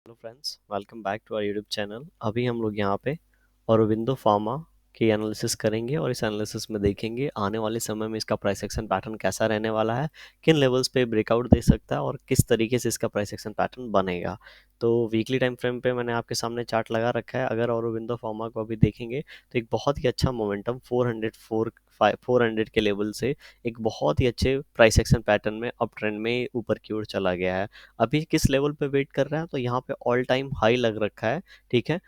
Hello friends, welcome back to our YouTube channel. अभी हम लोग यहाँ पे औरोबिंदो फार्मा की एनालिसिस करेंगे और इस एनालिसिस में देखेंगे आने वाले समय में इसका प्राइस एक्शन पैटर्न कैसा रहने वाला है, किन लेवल्स पे ब्रेकआउट दे सकता है और किस तरीके से इसका प्राइस एक्शन पैटर्न बनेगा। तो वीकली टाइम फ्रेम पे मैंने आपके सामने चार्ट लगा रखा है। अगर औरोबिंदो फार्मा को अभी देखेंगे तो एक बहुत ही अच्छा मोमेंटम 400 के लेवल से एक बहुत ही अच्छे प्राइस एक्शन पैटर्न में अप ट्रेंड में ऊपर की ओर चला गया है। अभी किस लेवल पे वेट कर रहा है, तो यहाँ पे ऑल टाइम हाई लग रखा है। ठीक है,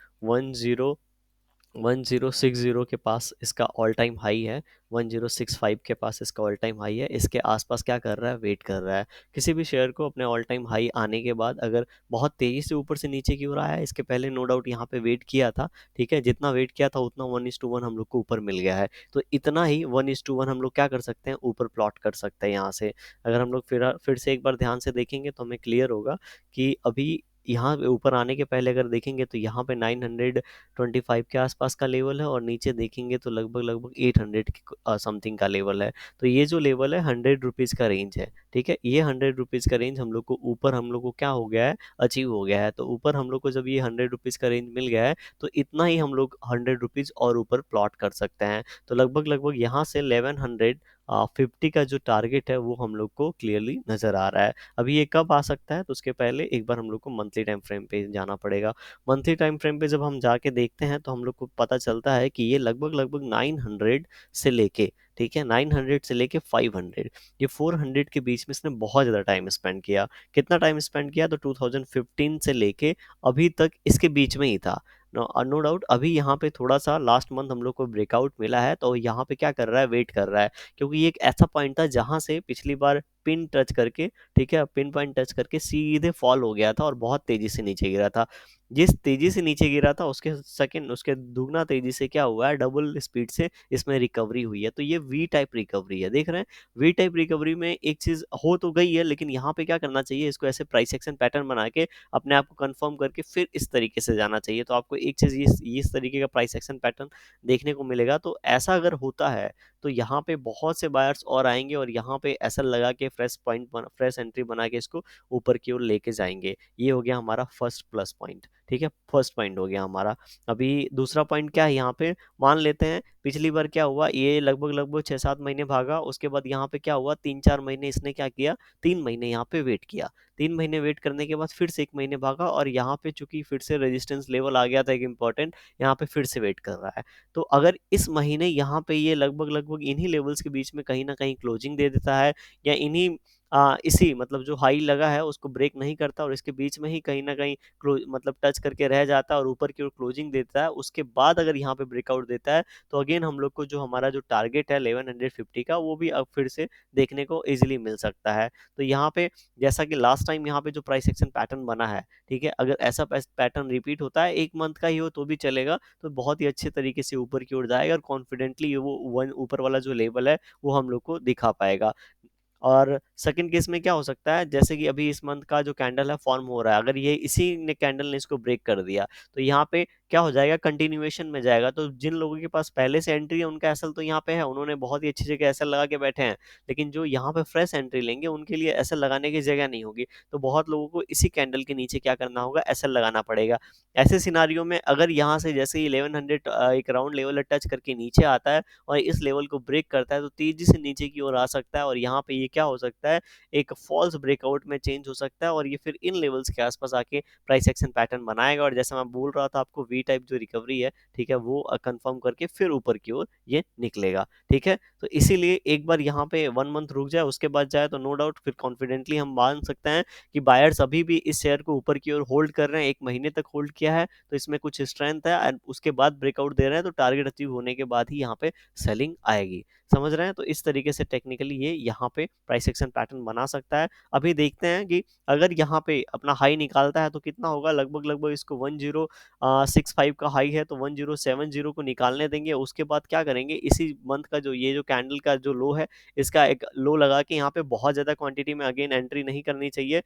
1060 के पास इसका ऑल टाइम हाई है। 1065 के पास इसका ऑल टाइम हाई है। इसके आसपास क्या कर रहा है, वेट कर रहा है। किसी भी शेयर को अपने ऑल टाइम हाई आने के बाद अगर बहुत तेजी से ऊपर से नीचे की ओर आया है, इसके पहले नो डाउट यहाँ पे वेट किया था। ठीक है, जितना वेट किया था उतना 1:1 हम लोग को ऊपर मिल गया है। तो इतना ही 1:1 हम लोग क्या कर सकते हैं, ऊपर प्लॉट कर सकते हैं यहाँ से। अगर हम लोग फिर से एक बार ध्यान से देखेंगे तो हमें क्लियर होगा कि अभी यहाँ पे ऊपर आने के पहले अगर देखेंगे तो यहाँ पे 925 के आसपास का लेवल है और नीचे देखेंगे तो लगभग लगभग 800 समथिंग का लेवल है। तो ये जो लेवल है 100 रुपीज़ का रेंज है। ठीक है, ये 100 रुपीज़ का रेंज हम लोग को ऊपर हम लोग को क्या हो गया है, अचीव हो गया है। तो ऊपर हम लोग को जब ये 100 रुपीज़ का रेंज मिल गया है तो इतना ही हम लोग 100 रुपीज़ और ऊपर प्लॉट कर सकते हैं। तो लगभग लगभग यहाँ से 1150 का जो टारगेट है वो हम लोग को क्लियरली नज़र आ रहा है। अभी ये कब आ सकता है, तो उसके पहले एक बार हम लोग को मंथली टाइम फ्रेम पे जाना पड़ेगा। मंथली टाइम फ्रेम पे जब हम जाके देखते हैं तो हम लोग को पता चलता है कि ये लगभग लगभग 900 से लेके, ठीक है, 900 से लेके 500, ये 400 के बीच में इसने बहुत ज़्यादा टाइम स्पेंड किया। कितना टाइम स्पेंड किया, तो 2015 से लेके अभी तक इसके बीच में ही था। नो डाउट अभी यहाँ पे थोड़ा सा लास्ट मंथ हम लोग को ब्रेकआउट मिला है, तो यहाँ पे क्या कर रहा है, वेट कर रहा है। क्योंकि ये एक ऐसा पॉइंट था जहां से पिछली बार पिन टच करके, ठीक है, पिन पॉइंट टच करके सीधे फॉल हो गया था और बहुत तेजी से नीचे गिरा था। जिस तेजी से नीचे गिरा था उसके दुगना तेजी से क्या हुआ है, डबल स्पीड से इसमें रिकवरी हुई है। तो ये वी टाइप रिकवरी है, देख रहे हैं। वी टाइप रिकवरी में एक चीज हो तो गई है, लेकिन यहाँ पे क्या करना चाहिए, इसको ऐसे प्राइस एक्शन पैटर्न बना के अपने आप को कंफर्म करके फिर इस तरीके से जाना चाहिए। तो आपको एक चीज ये इस तरीके का प्राइस एक्शन पैटर्न देखने को मिलेगा। तो ऐसा अगर होता है तो यहाँ पे बहुत से बायर्स और आएंगे और यहाँ पे ऐसा लगा के फ्रेश एंट्री बना के इसको ऊपर की ओर लेके जाएंगे। ये हो गया हमारा फर्स्ट प्लस पॉइंट। ठीक है, फर्स्ट पॉइंट हो गया हमारा। अभी दूसरा पॉइंट क्या है, यहाँ पे मान लेते हैं पिछली बार क्या हुआ, ये लगभग लगभग 6-7 महीने भागा। उसके बाद यहाँ पे क्या हुआ, 3-4 महीने इसने क्या किया, 3 महीने यहाँ पे वेट किया। 3 महीने वेट करने के बाद फिर से 1 महीने भागा और यहाँ पे चूंकि फिर से रेजिस्टेंस लेवल आ गया था एक इंपॉर्टेंट, यहाँ पे फिर से वेट कर रहा है। तो अगर इस महीने यहाँ पे ये लगभग लगभग इन्हीं लेवल्स के बीच में कहीं ना कहीं क्लोजिंग दे देता है, या इन्हीं इसी मतलब जो हाई लगा है उसको ब्रेक नहीं करता और इसके बीच में ही कहीं ना कहीं क्लोज मतलब टच करके रह जाता है और ऊपर की ओर क्लोजिंग देता है, उसके बाद अगर यहाँ पे ब्रेकआउट देता है तो अगेन हम लोग को जो हमारा जो टारगेट है 1150 का, वो भी अब फिर से देखने को इजीली मिल सकता है। तो यहाँ पे जैसा कि लास्ट टाइम यहाँ पे जो प्राइस एक्शन पैटर्न बना है, ठीक है, अगर ऐसा पैटर्न रिपीट होता है, एक मंथ का ही हो तो भी चलेगा, तो बहुत ही अच्छे तरीके से ऊपर की ओर जाएगा और कॉन्फिडेंटली वो वन ऊपर वाला जो लेवल है वो हम लोग को दिखा पाएगा। और सेकंड केस में क्या हो सकता है, जैसे कि अभी इस मंथ का जो कैंडल है फॉर्म हो रहा है, अगर ये इसी ने कैंडल ने इसको ब्रेक कर दिया तो यहाँ पे क्या हो जाएगा, कंटिन्यूएशन में जाएगा। तो जिन लोगों के पास पहले से एंट्री है उनका एसएल तो यहाँ पे है, उन्होंने बहुत ही अच्छी जगह एसएल लगा के बैठे हैं। लेकिन जो यहाँ पे फ्रेश एंट्री लेंगे उनके लिए एसएल लगाने की जगह नहीं होगी। तो बहुत लोगों को इसी कैंडल के नीचे क्या करना होगा, एसएल लगाना पड़ेगा। ऐसे सिनारियों में अगर यहाँ से जैसे 1100 एक राउंड लेवल टच करके नीचे आता है और इस लेवल को ब्रेक करता है तो तेजी से नीचे की ओर आ सकता है और यहाँ पे ये क्या हो सकता है, एक फॉल्स ब्रेकआउट में चेंज हो सकता है और ये फिर इन लेवल्स के आसपास आके प्राइस एक्शन पैटर्न बनाएगा। और जैसा मैं बोल रहा था आपको, वी टाइप जो रिकवरी है, ठीक है, वो कंफर्म करके फिर ऊपर की ओर ये निकलेगा। ठीक है, तो इसीलिए एक बार यहाँ पे 1 मंथ रुक जाए उसके बाद जाए तो नो डाउट फिर कॉन्फिडेंटली हम मान सकते हैं कि बायर्स अभी भी इस शेयर को ऊपर की ओर होल्ड कर रहे हैं। 1 महीने तक होल्ड किया है तो इसमें कुछ स्ट्रेंथ है एंड उसके बाद ब्रेकआउट दे रहे हैं, तो टारगेट अचीव होने के बाद ही यहाँ पे सेलिंग आएगी। समझ रहे हैं, तो इस तरीके से टेक्निकली ये यहाँ पे प्राइस एक्शन पैटर्न बना सकता है। अभी देखते हैं कि अगर यहाँ पे अपना हाई निकालता है तो कितना होगा, लगभग लगभग इसको 1065 का हाई है तो 1070 को निकालने देंगे। उसके बाद क्या करेंगे, इसी मंथ का जो ये जो कैंडल का जो लो है, इसका एक लो लगा के यहाँ पे बहुत ज्यादा क्वांटिटी में अगेन एंट्री नहीं करनी चाहिए।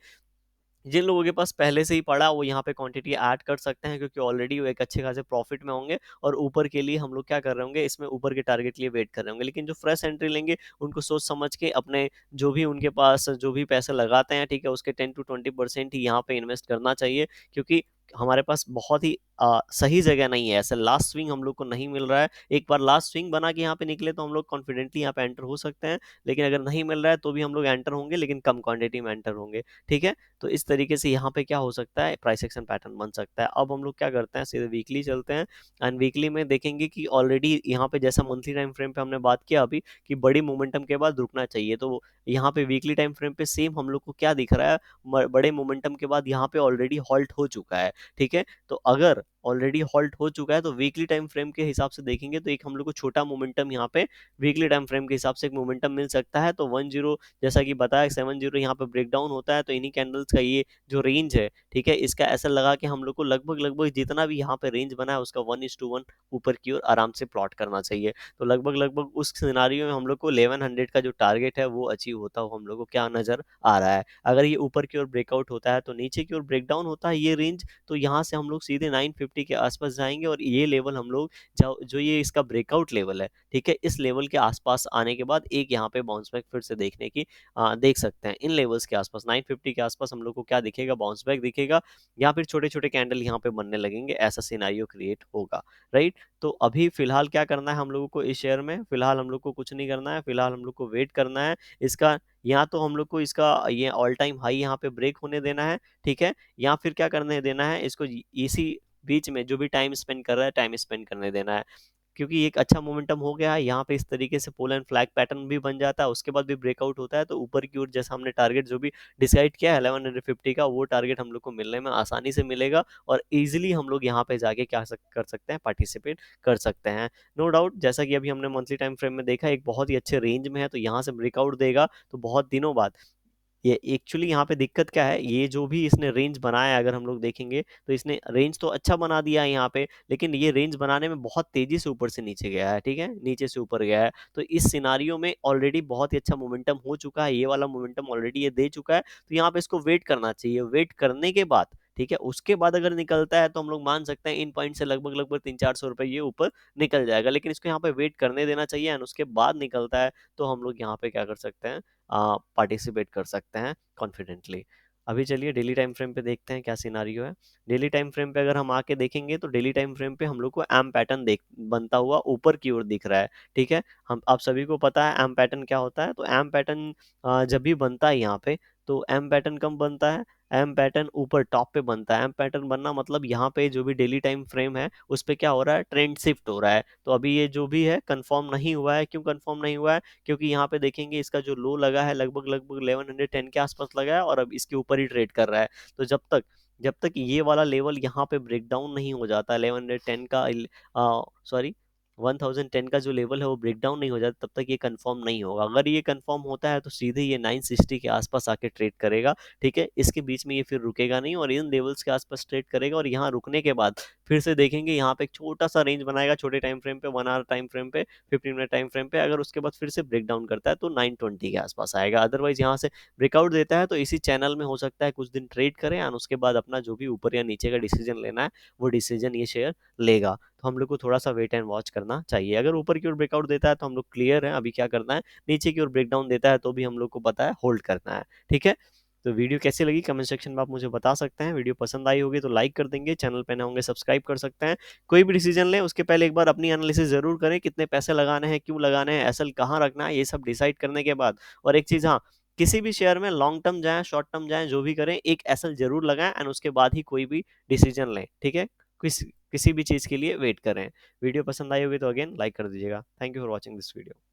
जिन लोगों के पास पहले से ही पड़ा वो यहाँ पे क्वांटिटी ऐड कर सकते हैं, क्योंकि ऑलरेडी वो एक अच्छे खासे प्रॉफिट में होंगे, और ऊपर के लिए हम लोग क्या कर रहे होंगे, इसमें ऊपर के टारगेट के लिए वेट कर रहे होंगे। लेकिन जो फ्रेश एंट्री लेंगे उनको सोच समझ के अपने जो भी उनके पास जो भी पैसे लगाते हैं, ठीक है, उसके 10 to 20% ही यहाँ पे इन्वेस्ट करना चाहिए, क्योंकि हमारे पास बहुत ही सही जगह नहीं है, ऐसे लास्ट स्विंग हम लोग को नहीं मिल रहा है। एक बार लास्ट स्विंग बना के यहाँ पे निकले तो हम लोग कॉन्फिडेंटली यहाँ पे एंटर हो सकते हैं, लेकिन अगर नहीं मिल रहा है तो भी हम लोग एंटर होंगे, लेकिन कम क्वांटिटी में एंटर होंगे। ठीक है, तो इस तरीके से यहाँ पे क्या हो सकता है, प्राइस एक्शन पैटर्न बन सकता है। अब हम लोग क्या करते हैं, सीधे वीकली चलते हैं, एंड वीकली में देखेंगे कि ऑलरेडी यहाँ पे जैसा मंथली टाइम फ्रेम पे हमने बात किया अभी कि बड़ी मोमेंटम के बाद रुकना चाहिए, तो यहाँ पे वीकली टाइम फ्रेम पे सेम हम लोग को क्या दिख रहा है, बड़े मोमेंटम के बाद यहाँ पे ऑलरेडी हॉल्ट हो चुका है। ठीक है, तो अगर ऑलरेडी हॉल्ट हो चुका है तो वीकली टाइम फ्रेम के हिसाब से देखेंगे तो एक हम लोग को छोटा मोमेंटम यहाँ पे वीकली टाइम फ्रेम के हिसाब से एक मोमेंटम मिल सकता है। तो 10 जैसा कि बताया 70 यहाँ पे ब्रेक डाउन होता है, तो इन्हीं कैंडल्स का ये जो रेंज है, ठीक है, इसका ऐसा लगा कि हम लोग को लगभग लगभग जितना भी यहाँ पे रेंज बना है उसका 1:1 ऊपर की ओर आराम से प्लॉट करना चाहिए। तो लगभग लगभग उस सिनारियो में हम लोग को 1100 का जो टारगेट है वो अचीव होता हुआ हम लोग को क्या नजर आ रहा है। अगर ये ऊपर की ओर ब्रेकआउट होता है तो नीचे की ओर ब्रेक डाउन होता है ये रेंज, तो यहाँ से हम लोग सीधे 950 के आसपास जाएंगे, और ये लेवल हम लोग जो ये इसका ब्रेकआउट लेवल है, ठीक है, इस लेवल के आसपास आने के बाद एक यहाँ पे बाउंस बैक फिर से देखने की देख सकते हैं। इन लेवल्स के आसपास 950 के आसपास हम लोग को क्या दिखेगा, बाउंस बैक दिखेगा, या फिर छोटे छोटे कैंडल यहाँ पे बनने लगेंगे, ऐसा सिनारियो क्रिएट होगा। राइट, तो अभी फिलहाल क्या करना है हम लोगों को इस शेयर में, फिलहाल हम लोग को कुछ नहीं करना है, फिलहाल हम लोग को वेट करना है इसका, या तो हम लोग को इसका ये ऑल टाइम हाई यहाँ पे ब्रेक होने देना है, ठीक है, या फिर क्या करने देना है इसको, इसी बीच में जो भी टाइम स्पेंड कर रहा है टाइम स्पेंड करने देना है, क्योंकि एक अच्छा मोमेंटम हो गया है यहाँ पे, इस तरीके से पोल एंड फ्लैग पैटर्न भी बन जाता है, उसके बाद भी ब्रेकआउट होता है तो ऊपर की ओर जैसा हमने टारगेट जो भी डिसाइड किया है 1150 का, वो टारगेट हम लोग को मिलने में आसानी से मिलेगा, और इजीली हम लोग यहाँ पे जाके क्या कर सकते हैं, पार्टिसिपेट कर सकते हैं। नो डाउट, जैसा कि अभी हमने मंथली टाइम फ्रेम में देखा एक बहुत ही अच्छे रेंज में है, तो यहाँ से ब्रेकआउट देगा तो बहुत दिनों बाद, ये एक्चुअली यहाँ पे दिक्कत क्या है, ये जो भी इसने रेंज बनाया है अगर हम लोग देखेंगे तो इसने रेंज तो अच्छा बना दिया है यहाँ पे, लेकिन ये रेंज बनाने में बहुत तेजी से ऊपर से नीचे गया है, ठीक है, नीचे से ऊपर गया है, तो इस सिनारियो में ऑलरेडी बहुत ही अच्छा मोमेंटम हो चुका है, ये वाला मोमेंटम ऑलरेडी ये दे चुका है, तो यहाँ पे इसको वेट करना चाहिए, वेट करने के बाद, ठीक है, उसके बाद अगर निकलता है तो हम लोग मान सकते हैं इन पॉइंट से लगभग लगभग 300-400 रुपए ये ऊपर निकल जाएगा, लेकिन इसको यहाँ पे वेट करने देना चाहिए, एंड उसके बाद निकलता है तो हम लोग यहाँ पे क्या कर सकते हैं, पार्टिसिपेट कर सकते हैं कॉन्फिडेंटली। अभी चलिए डेली टाइम फ्रेम पे देखते हैं क्या सिनारियो है। डेली टाइम फ्रेम पे अगर हम आके देखेंगे तो डेली टाइम फ्रेम पे हम लोग को एम पैटर्न देख बनता हुआ ऊपर की ओर दिख रहा है, ठीक है, हम आप सभी को पता है एम पैटर्न क्या होता है, तो एम पैटर्न जब भी बनता है यहाँ पे, तो एम पैटर्न कम बनता है, एम पैटर्न ऊपर टॉप पे बनता है। एम पैटर्न बनना मतलब यहाँ पे जो भी डेली टाइम फ्रेम है उस पे क्या हो रहा है, ट्रेंड शिफ्ट हो रहा है, तो अभी ये जो भी है कंफर्म नहीं हुआ है, क्यों कंफर्म नहीं हुआ है, क्योंकि यहाँ पे देखेंगे इसका जो लो लगा है लगभग लगभग 1110 के आसपास लगा है, और अब इसके ऊपर ही ट्रेड कर रहा है, तो जब तक ये वाला लेवल यहाँ पे ब्रेक डाउन नहीं हो जाता 1110 का, सॉरी 1010 का जो लेवल है वो ब्रेक डाउन नहीं हो जाता, तब तक ये कंफर्म नहीं होगा। अगर ये कंफर्म होता है तो सीधे ये 960 के आसपास आके ट्रेड करेगा, ठीक है, इसके बीच में ये फिर रुकेगा नहीं, और इन लेवल्स के आसपास ट्रेड करेगा, और यहाँ रुकने के बाद फिर से देखेंगे यहाँ पे एक छोटा सा रेंज बनाएगा छोटे टाइम फ्रेम पे, 1 आवर टाइम फ्रेम पे, 15 मिनट टाइम फ्रेम पे, अगर उसके बाद फिर से ब्रेक डाउन करता है तो 920 के आसपास आएगा, अदरवाइज यहाँ से ब्रेकआउट देता है तो इसी चैनल में हो सकता है कुछ दिन ट्रेड करें, और उसके बाद अपना जो भी ऊपर या नीचे का डिसीजन लेना है वो डिसीजन ये शेयर लेगा, तो हम लोग को थोड़ा सा वेट एंड वॉच करना चाहिए। अगर ऊपर की ओर ब्रेकआउट देता है तो हम लोग क्लियर है अभी क्या करना है, नीचे की ओर ब्रेकडाउन देता है तो भी हम लोग को पता है होल्ड करना है, ठीक है। तो वीडियो कैसी लगी कमेंट सेक्शन में आप मुझे बता सकते हैं, वीडियो पसंद आई होगी तो लाइक कर देंगे, चैनल पे नए होंगे सब्सक्राइब कर सकते हैं। कोई भी डिसीजन लें उसके पहले एक बार अपनी एनालिसिस जरूर करें, कितने पैसे लगाने हैं, क्यों लगाने हैं, एसएल कहाँ रखना है, ये सब डिसाइड करने के बाद। और एक चीज, हाँ, किसी भी शेयर में लॉन्ग टर्म जाए शॉर्ट टर्म जाए जो भी करें, एक एसएल जरूर लगाएं, एंड उसके बाद ही कोई भी डिसीजन लें, ठीक है। किसी किसी भी चीज़ के लिए वेट करें। वीडियो पसंद आई होगी तो अगेन लाइक कर दीजिएगा। Thank you for watching this video.